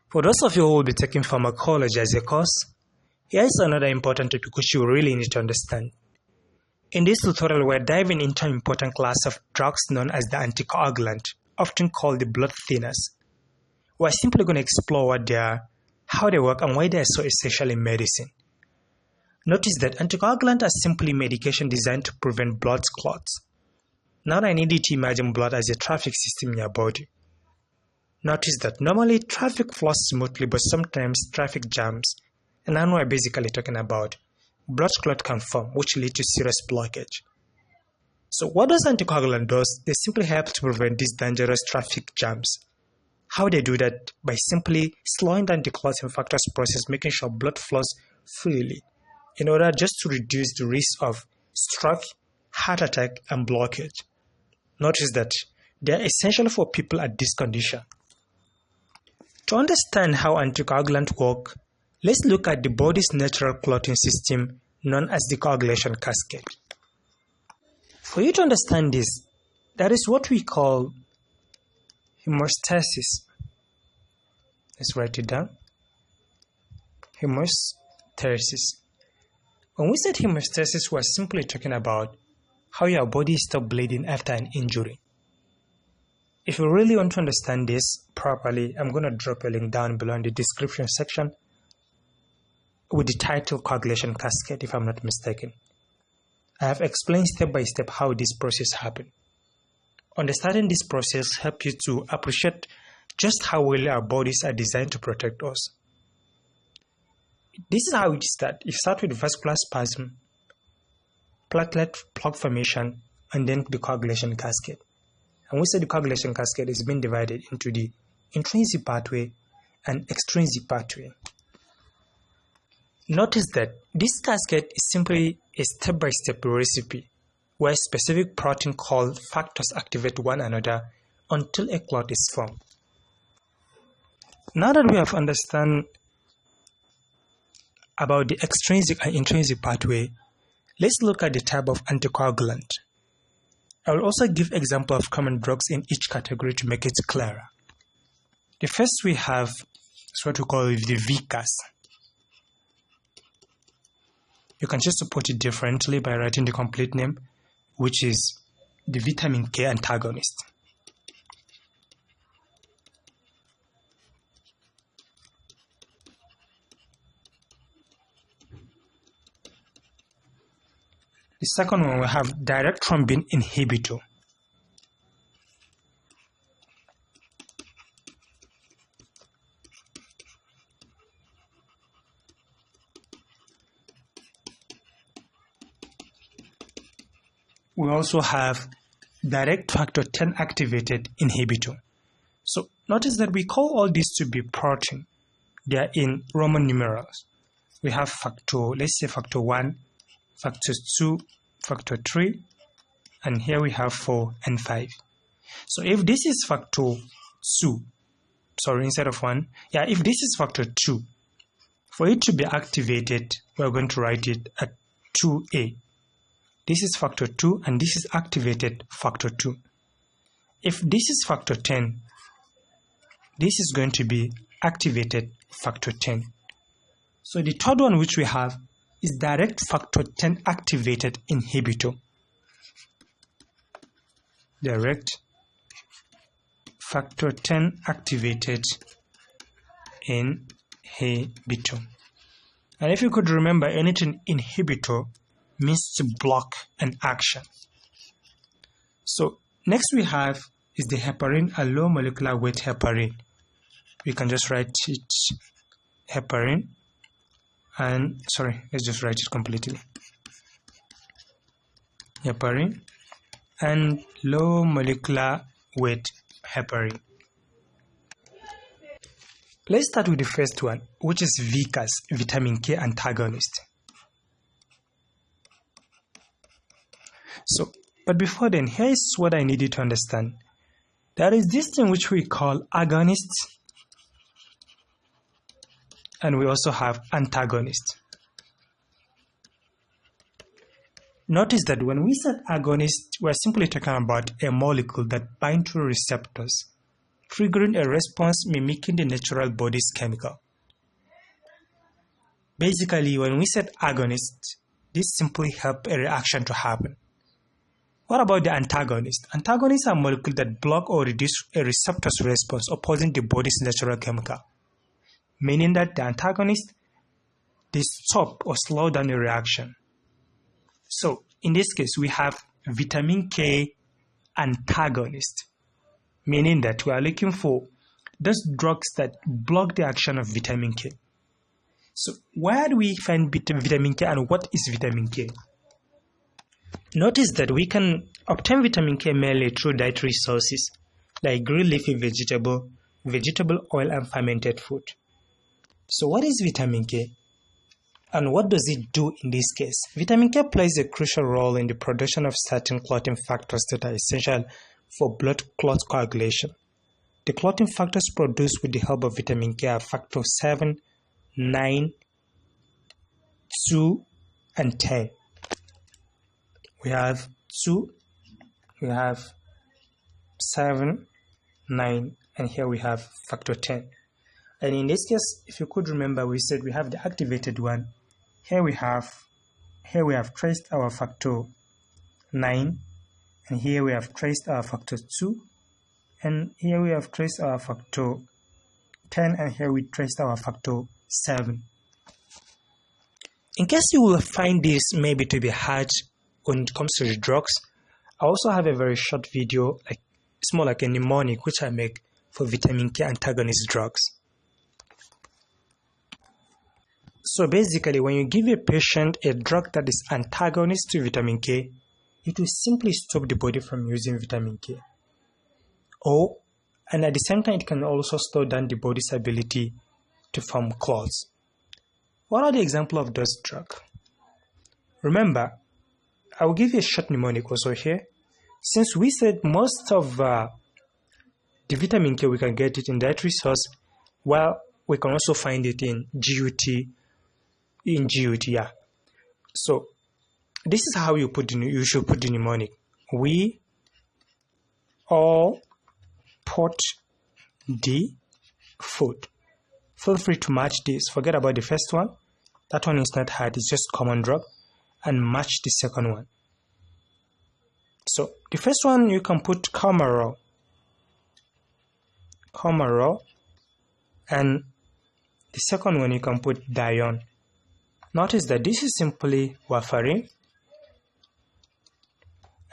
For those of you who will be taking pharmacology as a course, here is another important topic which you really need to understand. In this tutorial, we're diving into an important class of drugs known as the anticoagulant, often called the blood thinners. We're simply going to explore what they are, how they work, and why they are so essential in medicine. Notice that anticoagulants are simply medication designed to prevent blood clots. Now I need you to imagine blood as a traffic system in your body. Notice that normally traffic flows smoothly, but sometimes traffic jams. And now we're basically talking about blood clot can form, which lead to serious blockage. So what does anticoagulant do? They simply help to prevent these dangerous traffic jams. How they do that? By simply slowing down the clotting factors process, making sure blood flows freely, in order just to reduce the risk of stroke, heart attack, and blockage. Notice that they are essential for people at this condition. To understand how anticoagulants work, let's look at the body's natural clotting system known as the coagulation cascade. For you to understand this, that is what we call hemostasis. Let's write it down. Hemostasis. When we said hemostasis, we're simply talking about how your body stops bleeding after an injury. If you really want to understand this properly, I'm going to drop a link down below in the description section with the title Coagulation Cascade, if I'm not mistaken. I have explained step by step how this process happens. Understanding this process helps you to appreciate just how well our bodies are designed to protect us. This is how it starts. It starts with vascular spasm, platelet plug formation, and then the coagulation cascade. And we say the coagulation cascade is being divided into the intrinsic pathway and extrinsic pathway. Notice that this cascade is simply a step-by-step recipe where specific protein called factors activate one another until a clot is formed. Now that we have understood about the extrinsic and intrinsic pathway, let's look at the type of anticoagulant. I will also give examples of common drugs in each category to make it clearer. The first we have is what we call the VCAS. You can just support it differently by writing the complete name, which is the vitamin K antagonist. The second one, we have direct thrombin inhibitor. We also have direct factor 10 activated inhibitor. So notice that we call all these to be protein. They are in Roman numerals. We have factor, let's say factor 1, factor 2, factor 3, and here we have 4 and 5. So if this is factor 2, instead of 1, if this is factor 2, for it to be activated, we're going to write it at 2A. This is factor 2 and this is activated factor 2. If this is factor 10, this is going to be activated factor 10. So the third one which we have is direct factor 10 activated inhibitor. Direct factor 10 activated inhibitor. And if you could remember, anything inhibitor means to block an action. So next we have is the heparin, a low molecular weight heparin. We can just write it heparin. And let's just write it completely. Heparin and low molecular weight heparin. Let's start with the first one, which is VCAS, vitamin K antagonist. But before then, here is what I need you to understand. There is this thing which we call agonists, and we also have antagonists. Notice that when we said agonist, we're simply talking about a molecule that binds to receptors triggering a response mimicking the natural body's chemical. Basically, when we said agonist, this simply helps a reaction to happen. What about the antagonist? Antagonists are molecules that block or reduce a receptor's response opposing the body's natural chemical, meaning that the antagonist, they stop or slow down the reaction. So, in this case, we have vitamin K antagonist, meaning that we are looking for those drugs that block the action of vitamin K. So, where do we find vitamin K and what is vitamin K? Notice that we can obtain vitamin K mainly through dietary sources like green leafy vegetable oil, and fermented food. So, what is vitamin K? And what does it do in this case? Vitamin K plays a crucial role in the production of certain clotting factors that are essential for blood clot coagulation. The clotting factors produced with the help of vitamin K are factor 7, 9, 2, and 10. We have 2, we have 7, 9, and here we have factor 10. And in this case, if you could remember, we said we have the activated one. Here we have traced our factor 9, and here we have traced our factor 2, and here we have traced our factor 10, and here we traced our factor 7. In case you will find this maybe to be hard when it comes to the drugs, I also have a very short video, like it's more like a mnemonic, which I make for vitamin K antagonist drugs. So basically, when you give a patient a drug that is antagonist to vitamin K, it will simply stop the body from using vitamin K. And at the same time, it can also slow down the body's ability to form clots. What are the examples of those drugs? Remember, I will give you a short mnemonic also here. Since we said most of the vitamin K, we can get it in dietary source, well, we can also find it in GUT. Yeah. So this is how you should put the mnemonic. We all put the food. Feel free to match this. Forget about the first one. That one is not hard. It's just common drug. And match the second one. So the first one you can put Comarol, and the second one you can put Dione. Notice that this is simply Warfarin,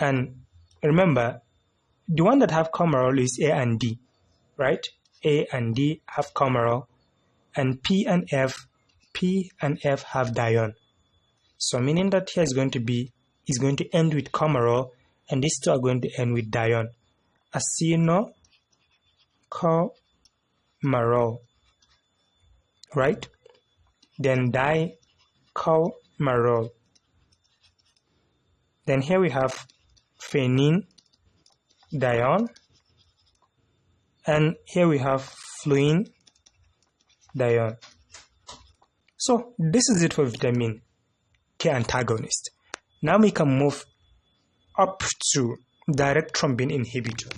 and remember the one that have Comarol is A and D, right? A and D have Comarol, and P and F have Dione. So meaning that here is going to end with Comarol, and these two are going to end with Dione. Comarol, right? Then Comarol. Then here we have Phenyl Dione, and here we have Fluin Dione. So this is it for vitamin K antagonist. Now we can move up to direct thrombin inhibitor.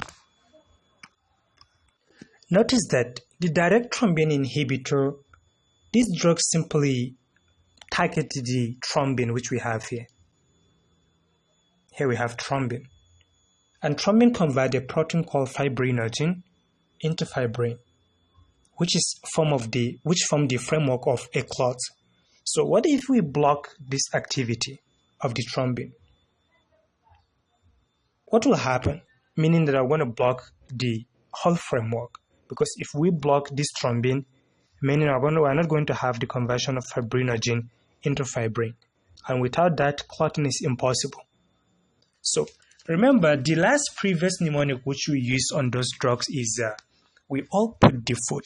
Notice that the direct thrombin inhibitor, this drug simply target the thrombin which we have here. Here we have thrombin. And thrombin converts a protein called fibrinogen into fibrin, which form the framework of a clot. So what if we block this activity of the thrombin? What will happen? Meaning that I'm going to block the whole framework. Because if we block this thrombin, meaning we're not going to have the conversion of fibrinogen into fibrin. And without that, clotting is impossible. So remember, the last previous mnemonic which we used on those drugs is we all put the food.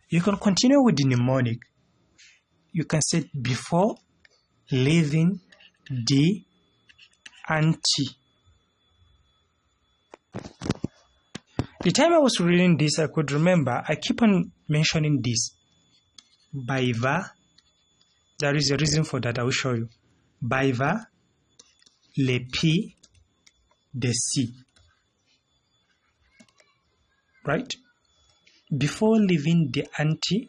You can continue with the mnemonic. You can say before leaving the anti. The time I was reading this, I could remember, I keep on mentioning this. Baiva, there is a reason for that, I will show you. Baiva, le P, de C. Right? before leaving the anti,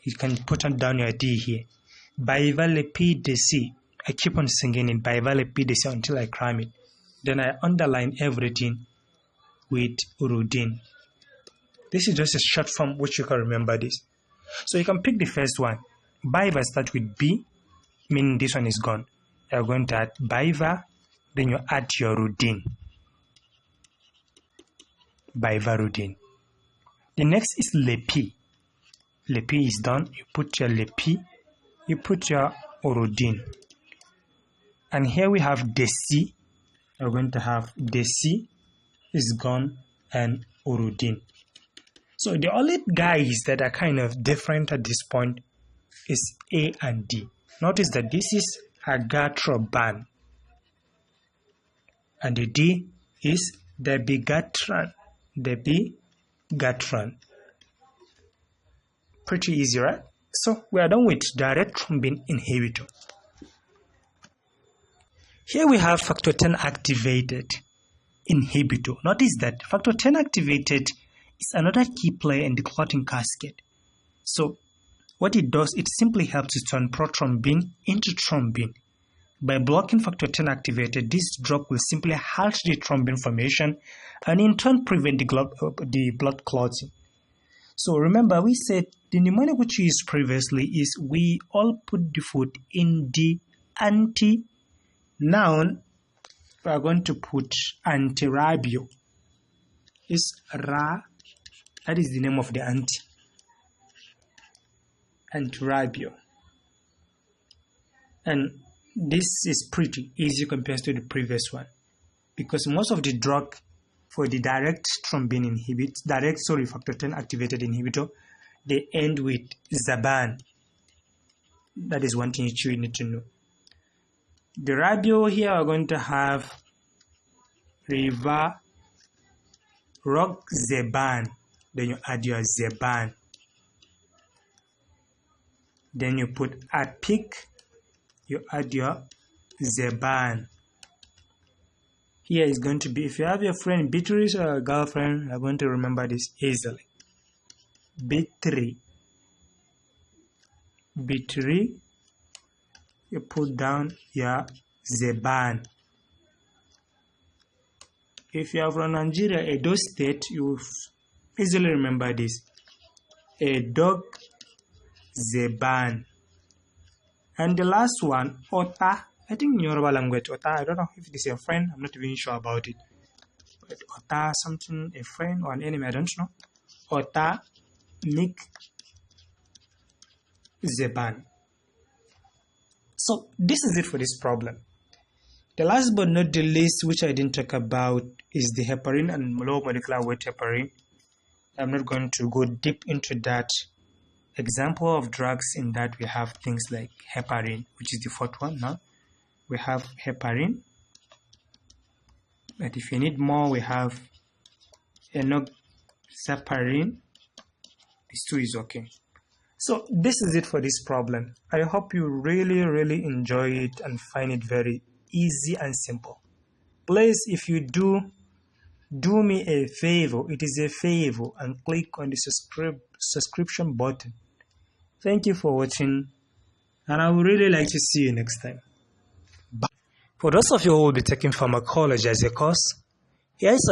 you can put down your D here. Bivalipidec. I keep on singing it, bivalipidec, until I cram it. Then I underline everything with uridine. This is just a short form which you can remember this. So you can pick the first one. Biva starts with B, meaning this one is gone. You're going to add biva, then you add your uridine. Bivarudine. The next is lepi. Lepi is done. You put your lepi, you put your uridine. And here we have deci. You're going to have deci is gone and uridine. So the only guys that are kind of different at this point is A and D. Notice that this is Dabigatran and the D is Dabigatran. Dabigatran. Pretty easy, right? So we are done with direct thrombin inhibitor. Here we have factor 10 activated inhibitor. Notice that factor 10 activated is another key player in the clotting cascade. So what it does, it simply helps to turn prothrombin into thrombin. By blocking factor 10 activated, this drug will simply halt the thrombin formation and in turn prevent the blood clotting. So remember, we said the mnemonic which we used previously is we all put the foot in the anti. Noun, we are going to put antirabio. Is ra, that is the name of the anti. Antirabio. And this is pretty easy compared to the previous one, because most of the drug for the direct thrombin factor 10 activated inhibitor, they end with Zaban. That is one thing you need to know. The rabio here are going to have Rivaroxaban. Then you add your Zaban. Then you put Apic. You add your Zaban. Here is going to be, if you have your friend Beatrice or a girlfriend, you're going to remember this easily. Beatrice. You put down your Zaban. If you are from Nigeria, Edo State, you easily remember this. Edo Zaban. And the last one, Ota. I think in Yoruba language, Ota, I don't know if it is a friend, I'm not even sure about it. But Ota, something, a friend or an enemy, I don't know. Ota, Nick, Zaban. So this is it for this problem. The last but not the least, which I didn't talk about, is the heparin and low molecular weight heparin. I'm not going to go deep into that. Example of drugs in that we have things like heparin, which is the fourth one now. We have heparin. But if you need more, we have Enoxaparin. These two is okay. So this is it for this problem. I hope you really enjoy it and find it very easy and simple. Please, if you do me a favor, it is a favor, and click on the subscription button. Thank you for watching, and I would really like to see you next time. Bye. For those of you who will be taking pharmacology as a course, here is